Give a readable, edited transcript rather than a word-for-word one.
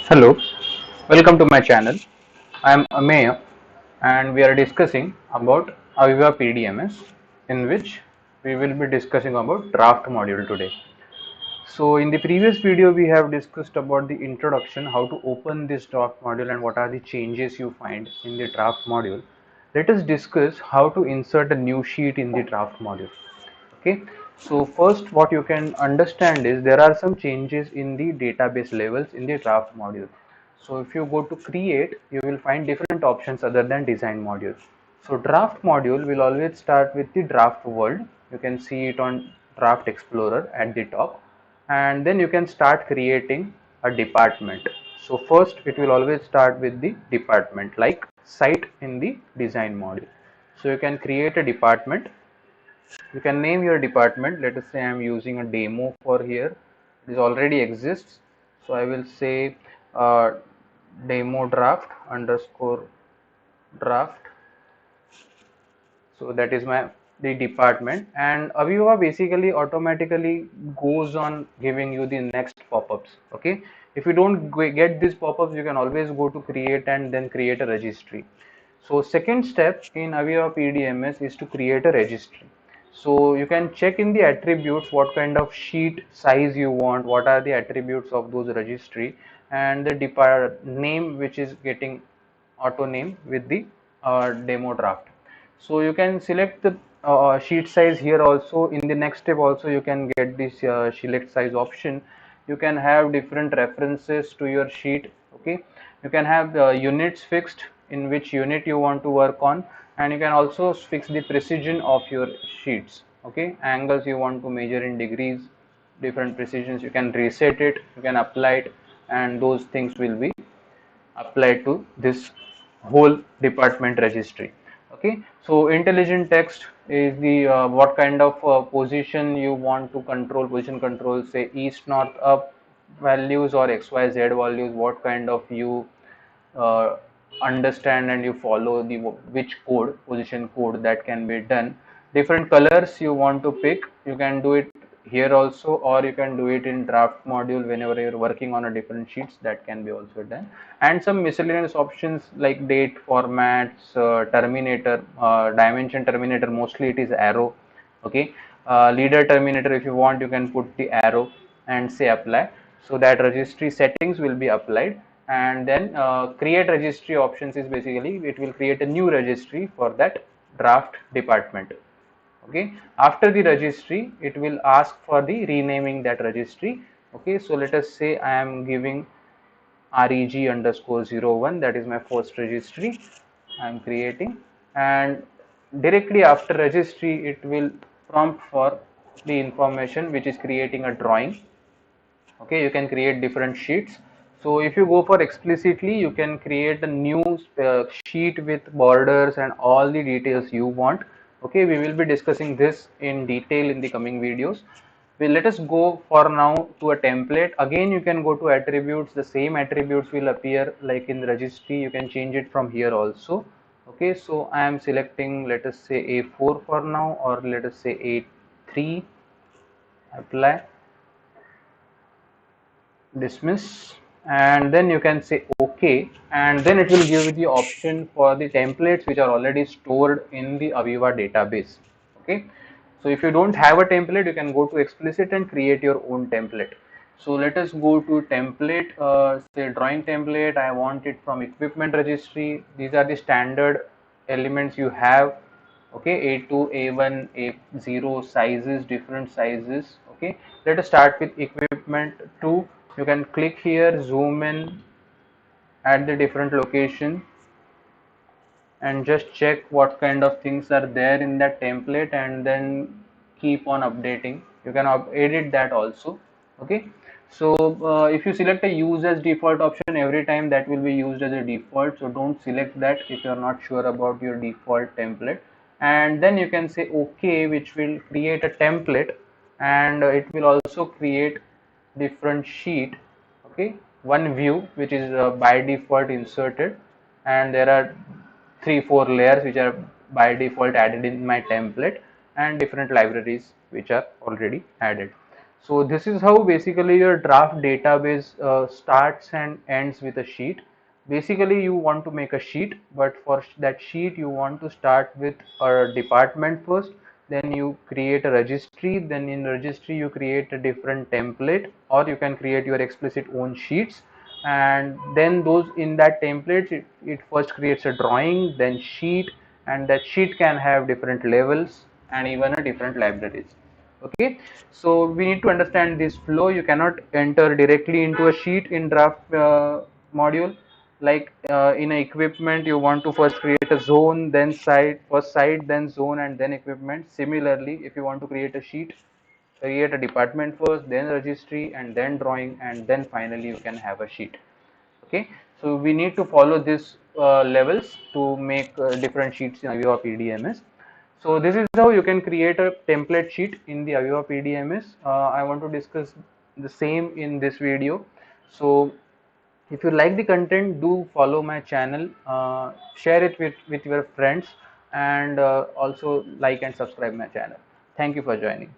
Hello, welcome to my channel. I am Ameya and we are discussing about AVEVA PDMS, in which we will be discussing about draft module today. So in the previous video we have discussed about the introduction, how to open this draft module and what are the changes you find in the draft module. Let us discuss how to insert a new sheet in the draft module. Okay, so first what you can understand is there are some changes in the database levels in the draft module. So if you go to create, you will find different options other than design module. So draft module will always start with the draft world. You can see it on draft explorer at the top, and then you can start creating a department. So first it will always start with the department like site in the design module. So you can create a department. You can name your department. Let us say I am using a demo for here. It already exists, so I will say uh, demo draft underscore draft. So that is my the department, and AVEVA basically automatically goes on giving you the next pop-ups. Okay, if you don't get these pop-ups, you can always go to create and then create a registry. So second step in AVEVA PDMS is to create a registry. So you can check in the attributes what kind of sheet size you want, what are the attributes of those registry, and the name which is getting auto name with the demo draft. So you can select the sheet size here. Also in the next step also you can get this select size option. You can have different references to your sheet. Okay, you can have units fixed, in which unit you want to work on, and you can also fix the precision of your sheets. Okay, angles you want to measure in degrees, different precisions, you can reset it, you can apply it, and those things will be applied to this whole department registry. Okay, so intelligent text is the what kind of position you want to control, position control, say east north up values or xyz values, what kind of you uh, understand and you follow the which code, position code, that can be done. Different colors you want to pick, you can do it here also, or you can do it in draft module whenever you're working on a different sheets, that can be also done. And some miscellaneous options like date formats, terminator, dimension terminator, mostly it is arrow. Okay, leader terminator, if you want you can put the arrow and say apply, so that registry settings will be applied. And then create registry options is basically it will create a new registry for that draft department. Okay, after the registry it will ask for the renaming that registry. Okay, so let us say I am giving reg underscore 01, that is my first registry I am creating, and directly after registry it will prompt for the information which is creating a drawing. Okay, you can create different sheets. So if you go for explicitly, you can create a new sheet with borders and all the details you want. Okay, we will be discussing this in detail in the coming videos. Let us go for now to a template. Again, you can go to attributes, the same attributes will appear like in the registry. You can change it from here also. Okay, so I am selecting, let us say A4 for now, or let us say A3, apply, dismiss, and then you can say OK, and then it will give you the option for the templates which are already stored in the AVEVA database. Okay, so if you don't have a template, you can go to explicit and create your own template. So let us go to template, say drawing template. I want it from equipment registry. These are the standard elements you have. Okay, A2, A1, A0 sizes, different sizes. Okay, let us start with equipment 2. You can click here, zoom in at the different location, and just check what kind of things are there in that template, and then keep on updating. You can edit that also. Okay, so if you select a use as default option, every time that will be used as a default, so don't select that if you are not sure about your default template. And then you can say OK, which will create a template, and it will also create different sheet. Okay, one view which is by default inserted, and there are 3-4 layers which are by default added in my template, and different libraries which are already added. So this is how basically your draft database starts and ends with a sheet. Basically you want to make a sheet, but for that sheet you want to start with a department first, then you create a registry, then in registry you create a different template, or you can create your explicit own sheets, and then those in that template it first creates a drawing, then sheet, and that sheet can have different levels and even a different libraries. Okay, so we need to understand this flow. You cannot enter directly into a sheet in draft module. Like in a equipment you want to first create a zone, then site, first site, then zone, and then equipment. Similarly, if you want to create a sheet, create a department first, then registry, and then drawing, and then finally you can have a sheet. Okay, so we need to follow this levels to make different sheets in AVEVA PDMS. So this is how you can create a template sheet in the AVEVA PDMS. I want to discuss the same in this video. So if you like the content, do follow my channel, share it with your friends, and also like and subscribe my channel. Thank you for joining.